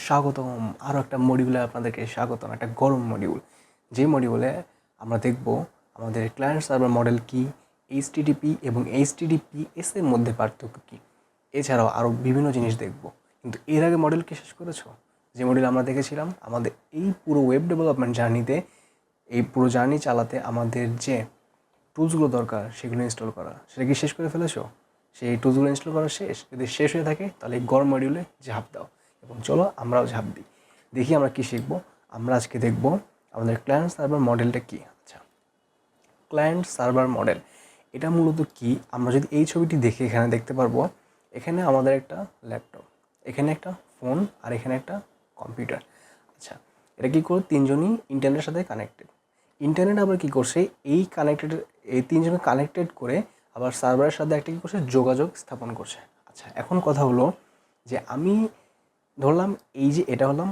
স্বাগতম আরও একটা মডিউলে আপনাদেরকে স্বাগতম, একটা গরম মডিউল। যে মডিউলে আমরা দেখব আমাদের ক্লায়েন্ট সার্ভার মডেল কি, এইচটিটিপি এবং এইচটিটিপিএস এর মধ্যে পার্থক্য কী, এছাড়াও আরও বিভিন্ন জিনিস দেখব। কিন্তু এর আগে মডেল কি শেষ করেছো? যে মডেল আমরা দেখেছিলাম আমাদের এই পুরো ওয়েব ডেভেলপমেন্ট জার্নিতে, এই পুরো জার্নি চালাতে আমাদের যে টুলসগুলো দরকার সেগুলো ইনস্টল করা, সেটা কি শেষ করে ফেলেছো? সেই টুলসগুলো ইনস্টল করা শেষ? যদি শেষ হয়ে থাকে তাহলে এই গরম মডিউলে ঝাঁপ দাও এবং চলো আমরাও ঝাঁপ দিই। দেখি আমরা কী শিখবো। আমরা আজকে দেখব আমাদের ক্লায়েন্ট সার্ভার মডেলটা কী। আচ্ছা, ক্লায়েন্ট সার্ভার মডেল এটা মূলত কি? আমরা যদি এই ছবিটি দেখি এখানে দেখতে পারবো, এখানে আমাদের একটা ল্যাপটপ, এখানে একটা ফোন আর এখানে একটা কম্পিউটার। আচ্ছা, এটা কী করে? তিনজনই ইন্টারনেটের সাথে কানেক্টেড। ইন্টারনেট আবার কী করছে? এই তিনজনে কানেক্টেড করে আবার সার্ভারের সাথে একটা কী করছে? যোগাযোগ স্থাপন করছে। আচ্ছা, এখন কথা হলো যে আমি ধরলাম এটা হলাম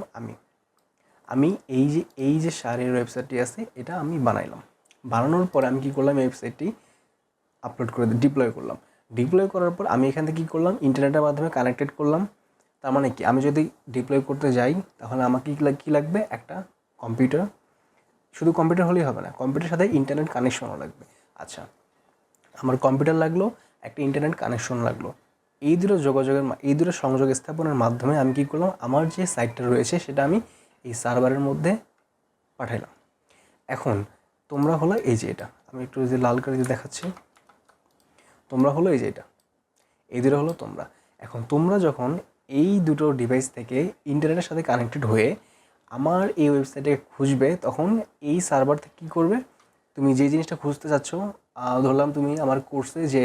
আমি এই যে সারের ওয়েবসাইটটি আছে এটা আমি বানাইলাম। বানানোর পরে আমি কী করলাম? এই ওয়েবসাইটটি আপলোড করে ডিপ্লয় করলাম। ডিপ্লয় করার পর আমি এখান থেকে কী করলাম? ইন্টারনেটের মাধ্যমে কানেক্টেড করলাম। তার মানে কি, আমি যদি ডিপ্লয় করতে যাই তাহলে আমাকে কী লাগবে? একটা কম্পিউটার। শুধু কম্পিউটার হলেই হবে না, কম্পিউটারের সাথে ইন্টারনেট কানেকশনও লাগবে। আচ্ছা, আমার কম্পিউটার লাগলো, একটা ইন্টারনেট কানেকশন লাগলো। এই দুটো সংযোগ স্থাপনের মাধ্যমে আমি কী করলাম? আমার যে সাইটটা রয়েছে সেটা আমি এই সার্ভারের মধ্যে পাঠাইলাম। এখন তোমরা হলো এই যে এটা, আমি একটু যে লাল করে দেখাচ্ছি, তোমরা হলো এই যে এটা, এই দুটো হলো তোমরা। এখন তোমরা যখন এই দুটো ডিভাইস থেকে ইন্টারনেটের সাথে কানেক্টেড হয়ে আমার এই ওয়েবসাইটে খুঁজবে, তখন এই সার্ভার থেকে কী করবে? তুমি যে জিনিসটা খুঁজতে চাচ্ছ, ধরলাম তুমি আমার কোর্সে যে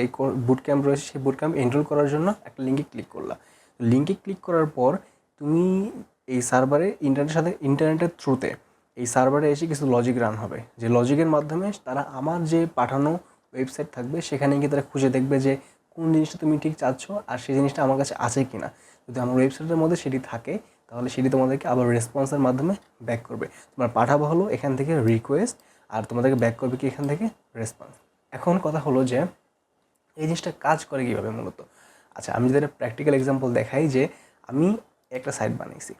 বুট ক্যাম্প রয়েছে সেই বুট ক্যাম্প এনরোল করার জন্য একটা লিঙ্কে ক্লিক করলা। লিঙ্কে ক্লিক করার পর তুমি এই সার্ভারে ইন্টারনেটের থ্রুতে এই সার্ভারে এসে কিছু লজিক রান হবে, যে লজিকের মাধ্যমে তারা আমার যে পাঠানো ওয়েবসাইট থাকবে সেখানে গিয়ে তারা খুঁজে দেখবে যে কোন জিনিসটা তুমি ঠিক চাচ্ছ আর সেই জিনিসটা আমার কাছে আছে কি না। যদি আমার ওয়েবসাইটের মধ্যে সেটি থাকে তাহলে সেটি তোমাদেরকে আবার রেসপন্সের মাধ্যমে ব্যাক করবে। তোমার পাঠাবো হলো এখান থেকে রিকোয়েস্ট, আর তোমাদেরকে ব্যাক করবে কি এখান থেকে রেসপন্স। এখন কথা হলো যে এই জিনিসটা কাজ করে কীভাবে মূলত। আচ্ছা, আমি যদি একটা প্র্যাকটিক্যাল এক্সাম্পল দেখাই, যে আমি একটা সাইট বানিয়েছি।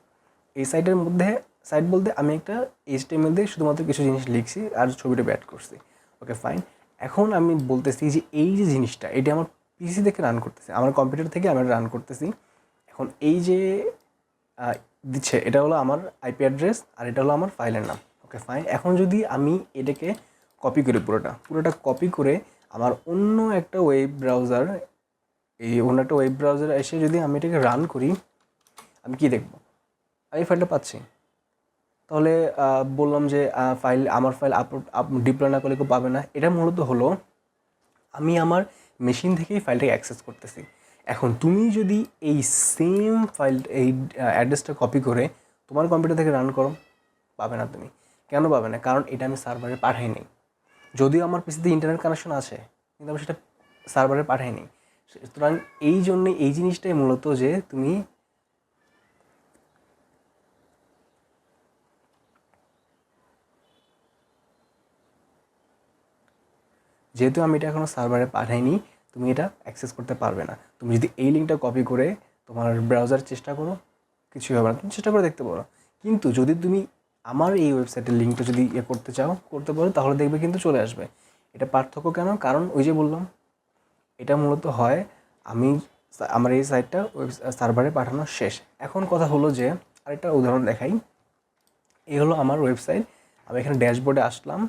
এই সাইটের মধ্যে, সাইট বলতে আমি একটা HTML দিয়ে শুধুমাত্র কিছু জিনিস লিখছি আর ছবিটা অ্যাড করছি। Okay fine. এখন আমি বলতেছি যে এই যে জিনিসটা এটি আমার পিসি থেকে রান করতেছি, আমার কম্পিউটার থেকে আমি রান করতেছি। এখন এই যে দিচ্ছে এটা হলো আমার IP অ্যাড্রেস আর এটা হলো আমার ফাইলের নাম। Okay fine. এখন যদি আমি এটাকে কপি করি, পুরোটা কপি করে আমার অন্য একটা ওয়েব ব্রাউজারে এসে যদি আমি এটাকে রান করি, আমি কি দেখব? আমি ফাইলটা পাচ্ছি। তাহলে বললাম যে আমার ফাইল ডিপ্লয় না করলে কেউ পাবে না। এটা মূলত হলো আমি আমার মেশিন থেকেই ফাইলটাকে অ্যাক্সেস করতেছি। এখন তুমি যদি এই সেম এই অ্যাড্রেসটা কপি করে তোমার কম্পিউটার থেকে রান করো, পাবে না তুমি। কেন পাবে না? কারণ এটা আমি সার্ভারে পাঠাই নি। যদিও আমার পিসিতে ইন্টারনেট কানেকশন আছে, কিন্তু আমি সেটা সার্ভারে পাঠাই নি। সুতরাং এই জন্যে এই জিনিসটাই মূলত, যে তুমি যেহেতু আমি এটা এখনও সার্ভারে পাঠাইনি, তুমি এটা অ্যাক্সেস করতে পারবে না। তুমি যদি এই লিঙ্কটা কপি করে তোমার ব্রাউজার চেষ্টা করো, কিছুই হবে না। তুমি চেষ্টা করে দেখতে পারো। কিন্তু যদি তুমি আমার এই ওয়েবসাইটের লিঙ্কটা যদি করতে পারো, তাহলে দেখবে কিন্তু চলে আসবে। এটা পার্থক্য কেন? কারণ ওই যে বললাম, এটা মূলত হয় আমার এই সাইটটা সার্ভারে পাঠানো শেষ। এখন কথা হলো যে আরেকটা উদাহরণ দেখাই। এই হলো আমার ওয়েবসাইট। আমি এখানে ড্যাশবোর্ডে আসলাম।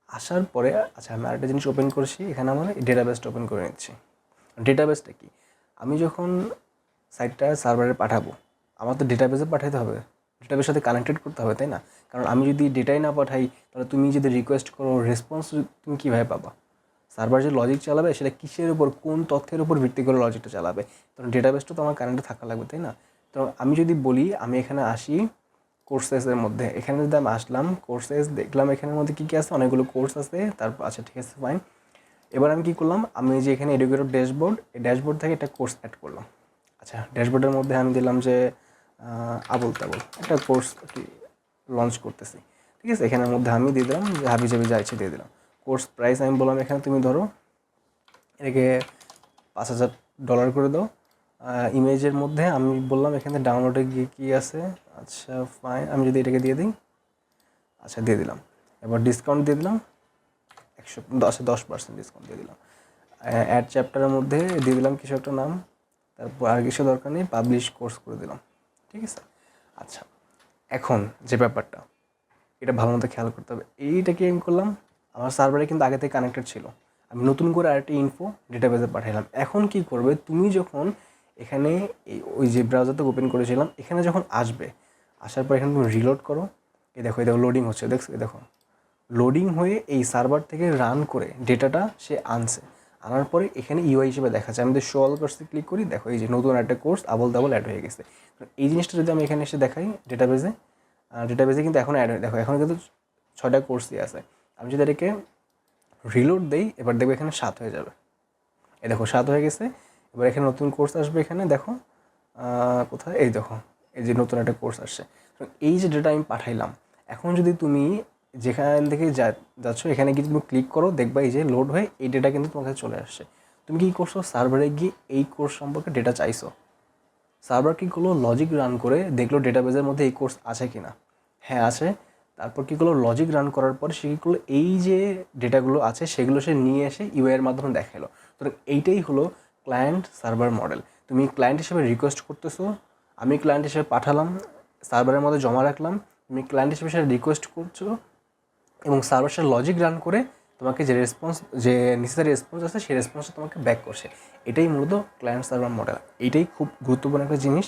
আসার পরে আচ্ছা, আমি আরেকটা জিনিস ওপেন করছি, এখানে আমার ডেটাবেসটা ওপেন করে নিচ্ছি। ডেটাবেসটা কি? আমি যখন সাইটটা সার্ভারে পাঠাবো, আমার তো ডেটাবেসে পাঠাতে হবে, ডেটাবেসের সাথে কানেক্টেড করতে হবে, তাই না? কারণ আমি যদি ডেটাই না পাঠাই, তাহলে তুমি যদি রিকোয়েস্ট করো, রেসপন্স তুমি কীভাবে পাবা? সার্ভার যে লজিক চালাবে সেটা কিসের উপর, কোন তথ্যের উপর ভিত্তি করে লজিকটা চালাবে? কারণ ডেটাবেসটা তো আমার কানেক্টে থাকা লাগবে, তাই না? তো আমি যদি বলি আমি এখানে আসি কোর্সেসের মধ্যে, এখানে যদি আমি আসলাম কোর্সেস, দেখলাম এখানের মধ্যে কী কী আছে, অনেকগুলো কোর্স আছে। তারপর আচ্ছা ঠিক আছে ফাইন। এবার আমি কী করলাম? আমি যে এখানে এডুকেটর ড্যাশবোর্ড, এই ড্যাশবোর্ড থেকে একটা কোর্স অ্যাড করলাম। আচ্ছা, ড্যাশবোর্ডের মধ্যে আমি দিলাম যে আবল তাবল একটা কোর্স লঞ্চ করতেছি, ঠিক আছে? এখানের মধ্যে আমি দিয়ে দিলাম যে হাবিজাবি যা ইচ্ছে দিয়ে দিলাম। কোর্স প্রাইস আমি বললাম এখানে তুমি ধরো এটাকে $5,000 করে দাও। ইমেজের মধ্যে আমি বললাম এখানে ডাউনলোডে গিয়ে কী আছে, আচ্ছা ফাইন, আমি যদি এটাকে দিয়ে দিই, আচ্ছা দিয়ে দিলাম। এবার ডিসকাউন্ট দিয়ে দিলাম 10% ডিসকাউন্ট দিয়ে দিলাম। অ্যাড চ্যাপ্টারের মধ্যে দিয়ে দিলাম কিছু একটা নাম, তারপর আর কিছু দরকার নেই, পাবলিশ কোর্স করে দিলাম। ঠিক আছে, আচ্ছা এখন যে ব্যাপারটা এটা ভালো মতো খেয়াল করতে হবে। এইটা কি আমি করলাম, আমার সার্ভারে কিন্তু আগে থেকে কানেক্টেড ছিল, আমি নতুন করে আরেকটা ইনফো ডেটাবেসে পাঠালাম। এখন কি করবে, তুমি যখন এখানে ওই যে ব্রাউজারটা ওপেন করেছিলাম এখানে যখন আসবে, আসার পর এখানে তুমি রিলোড করো, এই দেখো লোডিং হচ্ছে, দেখছো এই দেখো লোডিং হয়ে এই সার্ভার থেকে রান করে ডেটাটা সে আনছে, আনার পরে এখানে ইউআই হিসেবে দেখাচ্ছে। আমি যদি শো অল কোর্সে ক্লিক করি, দেখো এই যে নতুন একটা কোর্স আবল তাবল অ্যাড হয়ে গেছে। এই জিনিসটা যদি আমি এখানে এসে দেখাই ডেটাবেসে কিন্তু এখন অ্যাড হয়ে, দেখো এখন কিন্তু 6টা কোর্সই আছে। আমি যদি এটাকে রিলোড দেই, এবার দেখবো এখানে 7 হয়ে যাবে, এই দেখো 7 হয়ে গেছে। এবার এখানে নতুন কোর্স আসবে, এখানে দেখো কোথায়, এই দেখো এই যে নতুন একটা কোর্স আসছে। এই যে ডেটা আমি পাঠাইলাম, এখন যদি তুমি যেখান থেকে যাচ্ছ এখানে গিয়ে তুমি ক্লিক করো, দেখবা এই যে লোড হয়ে এই ডেটা কিন্তু তোমার কাছে চলে আসছে। তুমি কী করছো, সার্ভারে গিয়ে এই কোর্স সম্পর্কে ডেটা চাইছো, সার্ভার কী করলো, লজিক রান করে দেখলো ডেটাবেসের মধ্যে এই কোর্স আছে কি না, হ্যাঁ আছে। তারপর কী করলো, লজিক রান করার পর সে কী করলো, এই যে ডেটাগুলো আছে সেগুলো সে নিয়ে এসে ইউআইয়ের মাধ্যমে দেখালো। তো এইটাই হলো ক্লায়েন্ট সার্ভার মডেল। তুমি ক্লায়েন্ট হিসেবে রিকোয়েস্ট করতেছো, আমি ক্লায়েন্ট হিসেবে পাঠালাম, সার্ভারের মধ্যে জমা রাখলাম, তুমি ক্লায়েন্ট হিসেবে সেটা রিকোয়েস্ট করছো এবং সার্ভার সে লজিক রান করে তোমাকে যে নেসেসারি রেসপন্স আছে সেই রেসপন্সটা তোমাকে ব্যাক করছে। এটাই মূলত ক্লায়েন্ট সার্ভার মডেল। এইটাই খুব গুরুত্বপূর্ণ একটা জিনিস।